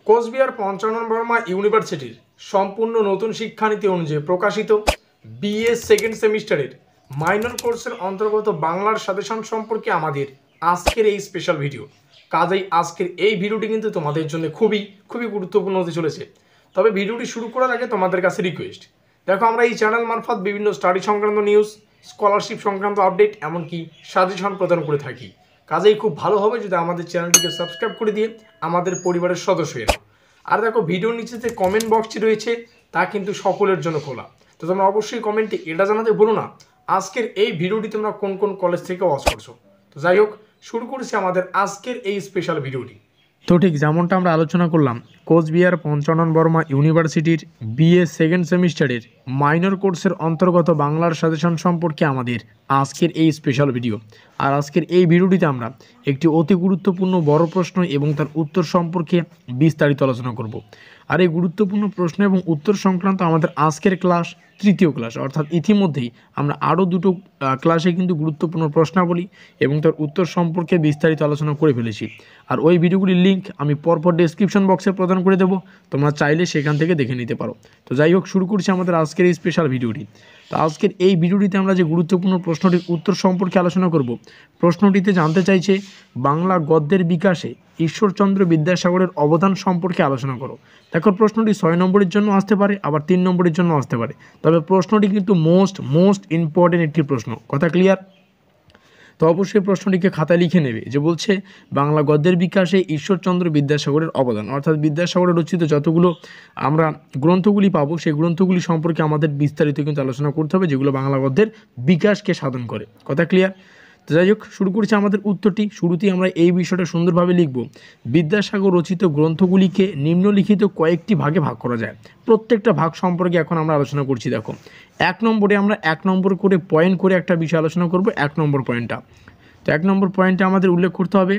কোচবিহার পঞ্চানন বর্মা ইউনিভার্সিটির সম্পূর্ণ নতুন শিক্ষানীতি অনুযায়ী প্রকাশিত বিএ সেকেন্ড সেমিস্টারের মাইনর কোর্সের অন্তর্গত বাংলার সাজেশন সম্পর্কে আমাদের আজকের এই স্পেশাল ভিডিও। কাজেই আজকের এই ভিডিওটি কিন্তু তোমাদের জন্য খুবই গুরুত্বপূর্ণ হতে চলেছে। তবে ভিডিওটি শুরু করার আগে তোমাদের কাছে রিকোয়েস্ট, দেখো আমরা এই চ্যানেল মারফত বিভিন্ন স্টাডি সংক্রান্ত নিউজ, স্কলারশিপ সংক্রান্ত আপডেট, এমনকি সাজেশন প্রদান করে থাকি। কাজেই খুব ভালো হবে যদি আমাদের চ্যানেলটিকে সাবস্ক্রাইব করে দিয়ে আমাদের পরিবারের সদস্য হয়ে নাও। আর দেখো ভিডিওর নিচে যে কমেন্ট বক্সটি রয়েছে তা কিন্তু সকলের জন্য খোলা, তো তোমরা অবশ্যই কমেন্টে এটা জানাতে ভুলো না আজকের এই ভিডিওটি তোমরা কোন কোন কলেজ থেকে ওয়াচ করছো। তো যাই হোক, শুরু করেছি আমাদের আজকের এই স্পেশাল ভিডিওটি। তো ঠিক যেমনটা আমরা আলোচনা করলাম, কোচবিহার পঞ্চানন বর্মা ইউনিভার্সিটির বিএ সেকেন্ড সেমিস্টারের মাইনর কোর্সের অন্তর্গত বাংলার সাজেশন সম্পর্কে আমাদের আজকের এই স্পেশাল ভিডিও। আর আজকের এই ভিডিওটিতে আমরা একটি অতি গুরুত্বপূর্ণ বড় প্রশ্ন এবং তার উত্তর সম্পর্কে বিস্তারিত আলোচনা করব। আর এই গুরুত্বপূর্ণ প্রশ্ন এবং উত্তর সংক্রান্ত আমাদের আজকের ক্লাস তৃতীয় ক্লাস, অর্থাৎ ইতিমধ্যেই আমরা আরও দুটো ক্লাসে কিন্তু গুরুত্বপূর্ণ প্রশ্নাবলী এবং তার উত্তর সম্পর্কে বিস্তারিত আলোচনা করে ফেলেছি। আর ওই ভিডিওগুলির লিঙ্ক আমি পরপর ডেসক্রিপশন বক্সে প্রদান করে দেবো, তোমরা চাইলে সেখান থেকে দেখে নিতে পারো। তো যাই হোক, শুরু করছি আমাদের আজকের এই স্পেশাল ভিডিওটি। তো আজকের এই ভিডিওটিতে আমরা যে গুরুত্বপূর্ণ প্রশ্নটির উত্তর সম্পর্কে আলোচনা করব, প্রশ্নটিতে জানতে চাইছে বাংলা গদ্যের বিকাশে ঈশ্বরচন্দ্র বিদ্যাসাগরের অবদান সম্পর্কে আলোচনা করো। দেখো প্রশ্নটি 6 নম্বরের জন্য আসতে পারে, আবার 3 নম্বরের জন্য আসতে পারে, তবে প্রশ্নটি কিন্তু মোস্ট ইম্পর্টেন্ট একটি প্রশ্ন। কথা ক্লিয়ার? তো অবশ্যই প্রশ্নটিকে খাতায় লিখে নেবে, যে বলছে বাংলা গদ্যের বিকাশে ঈশ্বরচন্দ্র বিদ্যাসাগরের অবদান, অর্থাৎ বিদ্যাসাগরের রচিত যতগুলো আমরা গ্রন্থগুলি পাবো সেই গ্রন্থগুলি সম্পর্কে আমাদের বিস্তারিত কিন্তু আলোচনা করতে হবে, যেগুলো বাংলা গদ্যের বিকাশকে সাধন করে। কথা ক্লিয়ার? তো যাই হোক, শুরু করছি আমাদের উত্তরটি। শুরুতেই আমরা এই বিষয়টা সুন্দরভাবে লিখব। বিদ্যাসাগর রচিত গ্রন্থগুলিকে নিম্নলিখিত কয়েকটি ভাগে ভাগ করা যায়। প্রত্যেকটা ভাগ সম্পর্কে এখন আমরা আলোচনা করছি। দেখো 1 নম্বরে আমরা 1 নম্বর করে পয়েন্ট করে একটা বিষয় আলোচনা করব। 1 নম্বর পয়েন্টটা, তো 1 নম্বর পয়েন্টে আমাদের উল্লেখ করতে হবে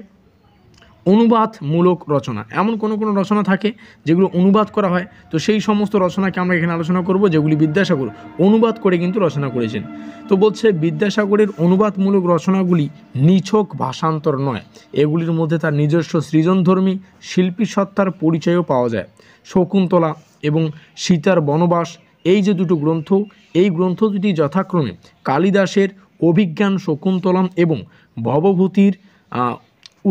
অনুবাদমূলক রচনা। এমন কোনো রচনা থাকে যেগুলো অনুবাদ করা হয়, তো সেই সমস্ত রচনাকে আমরা এখানে আলোচনা করব যেগুলি বিদ্যাসাগর অনুবাদ করে কিন্তু রচনা করেছেন। তো বলছে বিদ্যাসাগরের অনুবাদমূলক রচনাগুলি নিছক ভাষান্তর নয়, এগুলির মধ্যে তার নিজস্ব সৃজনধর্মী শিল্পী সত্তার পরিচয়ও পাওয়া যায়। শকুন্তলা এবং সীতার বনবাস, এই যে দুটো গ্রন্থ, এই গ্রন্থ দুটি যথাক্রমে কালিদাসের অভিজ্ঞান শকুন্তলম এবং ভবভূতির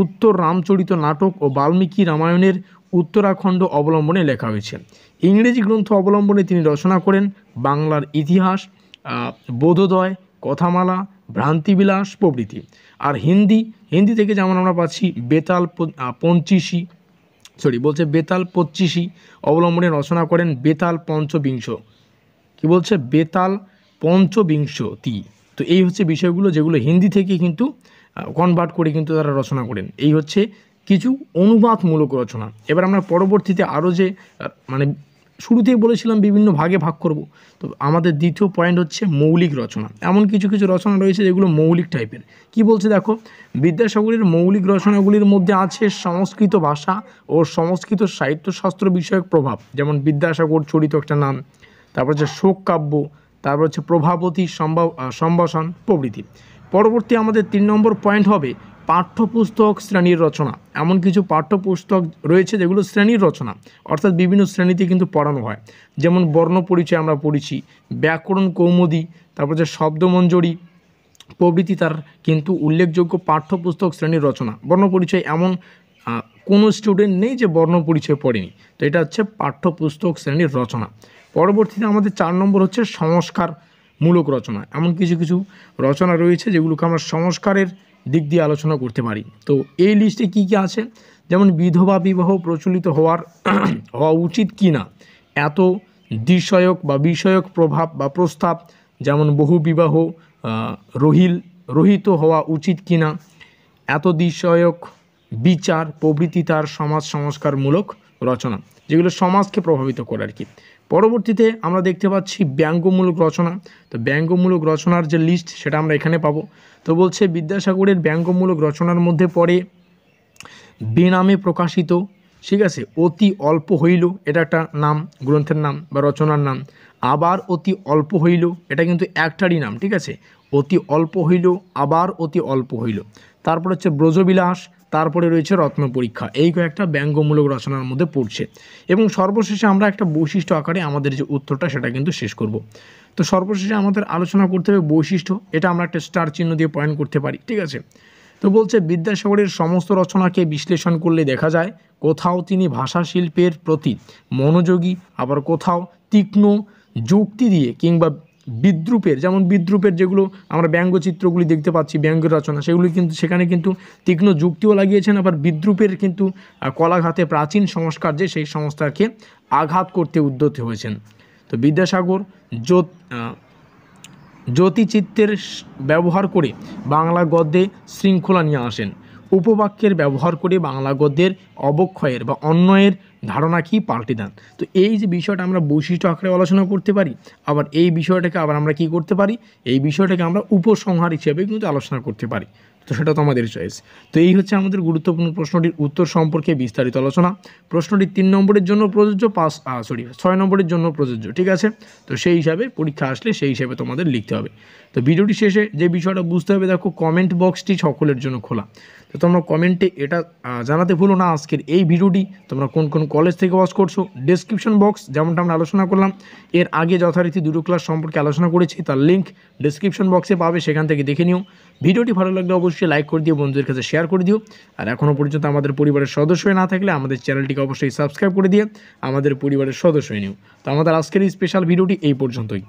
উত্তর রামচরিত নাটক ও বাল্মীকি রামায়ণের উত্তরাখণ্ড অবলম্বনে লেখা হয়েছে। ইংরেজি গ্রন্থ অবলম্বনে তিনি রচনা করেন বাংলার ইতিহাস, বোধোদয়, কথামালা, ভ্রান্তিবিলাস প্রভৃতি। আর হিন্দি থেকে যেমন আমরা পাচ্ছি বেতাল পঁচিশি অবলম্বনে রচনা করেন বেতাল পঞ্চবিংশ। কি বলছে? বেতাল পঞ্চবিংশতি। তো এই হচ্ছে বিষয়গুলো যেগুলো হিন্দি থেকে কিন্তু কনভার্ট করে কিন্তু তারা রচনা করেন। এই হচ্ছে কিছু অনুবাদমূলক রচনা। এবার আমরা পরবর্তীতে আরও যে শুরুতেই বলেছিলাম বিভিন্ন ভাগে ভাগ করব, তো আমাদের দ্বিতীয় পয়েন্ট হচ্ছে মৌলিক রচনা। এমন কিছু রচনা রয়েছে যেগুলো মৌলিক টাইপের। কি বলছে দেখো, বিদ্যাসাগরের মৌলিক রচনাগুলির মধ্যে আছে সংস্কৃত ভাষা ও সংস্কৃত সাহিত্যশাস্ত্র বিষয়ক প্রভাব, যেমন বিদ্যাসাগর চরিত একটা নাম, তারপর হচ্ছে শোক কাব্য, তারপর হচ্ছে প্রভাবতী সম্ভাষণ প্রভৃতি। পরবর্তী আমাদের 3 নম্বর পয়েন্ট হবে পাঠ্যপুস্তক শ্রেণীর রচনা। এমন কিছু পাঠ্যপুস্তক রয়েছে যেগুলো শ্রেণীর রচনা, অর্থাৎ বিভিন্ন শ্রেণীতে কিন্তু পড়ানো হয়। যেমন বর্ণ পরিচয় আমরা পড়েছি, ব্যাকরণ কৌমুদী, তারপর যে শব্দমঞ্জরি প্রভৃতি তার কিন্তু উল্লেখযোগ্য পাঠ্যপুস্তক শ্রেণীর রচনা। বর্ণপরিচয় এমন কোনো স্টুডেন্ট নেই যে বর্ণপরিচয় পড়েনি, তো এটা হচ্ছে পাঠ্যপুস্তক শ্রেণীর রচনা। পরবর্তীতে আমাদের 4 নম্বর হচ্ছে সংস্কারমূলক রচনা। এমন কিছু রচনা রয়েছে যেগুলোকে আমরা সংস্কারের দিক দিয়ে আলোচনা করতে পারি। তো এই লিস্টে কি আছে, যেমন বিধবা বিবাহ প্রচলিত হওয়া উচিত কি না, এত বিষয়ক প্রভাব বা প্রস্তাব, যেমন বহু বিবাহ রহিত হওয়া উচিত কি না, এত বিষয়ক বিচার প্রভৃতি তার সমাজ সংস্কারমূলক রচনা, যেগুলো সমাজকে প্রভাবিত করে আর কি। পরবর্তীতে আমরা দেখতে পাচ্ছি ব্যঙ্গমূলক রচনা। তো ব্যঙ্গমূলক রচনার যে লিস্ট সেটা আমরা এখানে পাবো। তো বলছে বিদ্যাসাগরের ব্যঙ্গমূলক রচনার মধ্যে পড়ে বেনামে প্রকাশিত, ঠিক আছে, অতি অল্প হইল, এটা একটা নাম, গ্রন্থের নাম বা রচনার নাম। আবার অতি অল্প হইল, এটা কিন্তু একটারই নাম, ঠিক আছে, অতি অল্প হইল, আবার অতি অল্প হইল। তারপর হচ্ছে ব্রজবিলাস, তারপরে রয়েছে রত্ন পরীক্ষা, এই কয়েকটা ব্যঙ্গমূলক রচনার মধ্যে পড়ছে। এবং সর্বশেষে আমরা একটা বৈশিষ্ট্য আকারে আমাদের যে উত্তরটা সেটা কিন্তু শেষ করব। তো সর্বশেষে আমাদের আলোচনা করতে হবে বৈশিষ্ট্য, এটা আমরা একটা স্টার চিহ্ন দিয়ে পয়েন্ট করতে পারি, ঠিক আছে। তো বলছে বিদ্যাসাগরের সমস্ত রচনাকে বিশ্লেষণ করলে দেখা যায় কোথাও তিনি ভাষা শিল্পের প্রতি মনোযোগী, আবার কোথাও তীক্ষ্ণ যুক্তি দিয়ে কিংবা বিদ্রূপের, যেমন বিদ্রূপের যেগুলো আমরা ব্যঙ্গচিত্রগুলি দেখতে পাচ্ছি, ব্যঙ্গের রচনা, সেগুলি কিন্তু সেখানে কিন্তু তীক্ষ্ণ যুক্তিও লাগিয়েছেন, আবার বিদ্রূপের কিন্তু কলাঘাতে প্রাচীন সংস্কার যে সেই সংস্কারকে আঘাত করতে উদ্যত হয়েছেন। তো বিদ্যাসাগর জ্যোতিচিত্রের ব্যবহার করে বাংলা গদ্যে শৃঙ্খলা নিয়ে আসেন, উপবাক্যের ব্যবহার করে বাংলা গদ্যের অবক্ষয়ের বা অন্যয়ের ধারণা কি পাল্টে দেন। তো এই যে বিষয়টা আমরা বৈশিষ্ট্য আকারে আলোচনা করতে পারি, আবার এই বিষয়টাকে আবার আমরা কি করতে পারি, এই বিষয়টাকে আমরা উপসংহার হিসেবে কিন্তু আলোচনা করতে পারি। তো সেটা তো আমাদের চয়েস। তো এই হচ্ছে আমাদের গুরুত্বপূর্ণ প্রশ্নটির উত্তর সম্পর্কে বিস্তারিত আলোচনা। প্রশ্নটি 3 নম্বরের জন্য প্রযোজ্য, 6 নম্বরের জন্য প্রযোজ্য, ঠিক আছে। তো সেই হিসাবে পরীক্ষা আসলে সেই হিসাবে তোমাদের লিখতে হবে। তো ভিডিওটি শেষে যে বিষয়টা বুঝতে হবে, দেখো কমেন্ট বক্সটি সকলের জন্য খোলা। তো তোমরা কমেন্টে এটা জানাতে ভুলো না আজকের এই ভিডিওটি তোমরা কোন কোন কলেজ থেকে ওয়াচ করছো। ডেসক্রিপশন বক্স যেমনটা আমরা আলোচনা করলাম, এর আগে যথারীতি দুটো ক্লাস সম্পর্কে আলোচনা করেছি, তার লিঙ্ক ডেসক্রিপশন বক্সে পাবে, সেখান থেকে দেখে নিও। ভিডিওটি ভালো লাগলে অবশ্যই লাইক করে দিও, বন্ধুদের কাছে শেয়ার করে দিও। আর এখনও পর্যন্ত আমাদের পরিবারের সদস্য হয়ে না থাকলে আমাদের চ্যানেলটিকে অবশ্যই সাবস্ক্রাইব করে দিয়ে আমাদের পরিবারের সদস্য হয়ে নিও। তো আমাদের আজকের এই স্পেশাল ভিডিওটি এই পর্যন্তই।